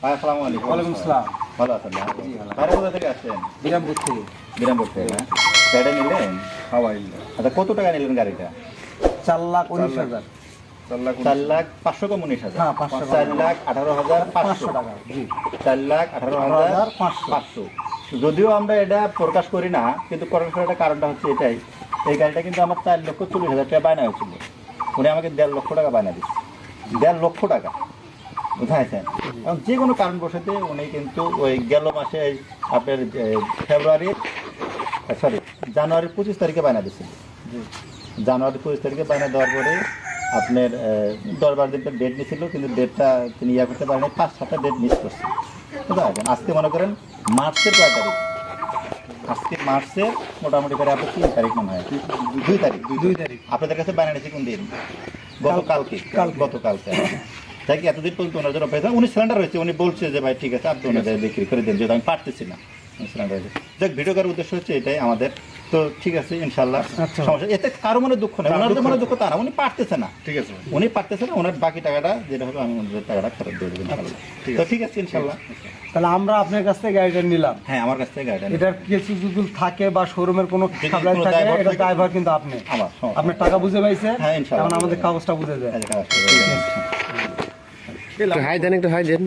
আসসালামু আলাইকুম। ওয়ালাইকুম আসসালাম। ভালো আছেন না? জি, ভালো। বাইরে কোথা থেকে আসছেন? বিরামপুর থেকে। বিরামপুর থেকে না? গাড়িটা নিলেন? হাওয়াই আচ্ছা, কত টাকা নিলেন গাড়িটা? 4,19,000। 4,05,000 কম 19,000। হ্যাঁ, 500 4,18,500 টাকা। জি। 4,18,500। যদিও আমরা এটা প্রকাশ করি না, কিন্তু প্রকাশ করার কারণটা হচ্ছে এটাই, এই গাড়িটা কিন্তু আমার 4,40,000 টাকা বায়না হয়েছিল। উনি আমাকে 1.5 লক্ষ টাকা বায়না দিচ্ছে। 1.5 লক্ষ টাকা, বুঝাইছেন? এবং যে কোনো কারণবশতে উনি কিন্তু ওই গেল মাসে আপনার জানুয়ারির 25 তারিখে বায়না দিচ্ছিল। জানুয়ারি 25 তারিখে বায়না দেওয়ার পরে আপনার 10-12 দিনটা ডেট নিয়েছিল, কিন্তু ডেটটা তিনি ইয়া করতে পারেনি, 5-7টা ডেট মিস করছে, বুঝতে পারছেন? আজকে মনে করেন মার্চের কয় তারিখ? আজকে মার্চের মোটামুটি করে আপনার 3 তারিখ মনে হয়, 2 তারিখ। 2 তারিখ। আপনাদের কাছে বায়না নিয়েছি কোন দিন? গতকালকে। তাই কি এতদিন পর্যন্ত ওনার জন্য পেয়েছেন? উনি সিলিন্ডার হয়েছে, উনি বলছে যে ভাই ঠিক আছে আপনি ওনাদের বিক্রি করে দেন, যেহেতু আমি পারতেছি না। দেখ, ভিডিও করার উদ্দেশ্য হচ্ছে এটাই আমাদের। তো ঠিক আছে, ইনশাল্লাহ সমস্যা, এতে কারো মনে দুঃখ নেই, ওনার মনে দুঃখ তা না, উনি পারতেছে না। ঠিক আছে, উনি পারতেছে না, ওনার বাকি টাকাটা যেটা হবে আমি ওনাদের টাকাটা ফেরত দিয়ে দেবো ইনশাল্লাহ। তো ঠিক আছে, ইনশাল্লাহ। তাহলে আমরা আপনার কাছ থেকে গাড়িটা নিলাম। হ্যাঁ, আমার কাছ থেকে গাড়িটা এটার কিছু যদি থাকে বা শোরুমের কোনো সাপ্লাই থাকে, এটা ড্রাইভার কিন্তু আপনি। আপনার টাকা বুঝে পাইছে। হ্যাঁ, ইনশাল্লাহ। এখন আমাদের কাগজটা বুঝে যায়। হ্যাঁ, একটু হাই দেন, একটু হাই দেন।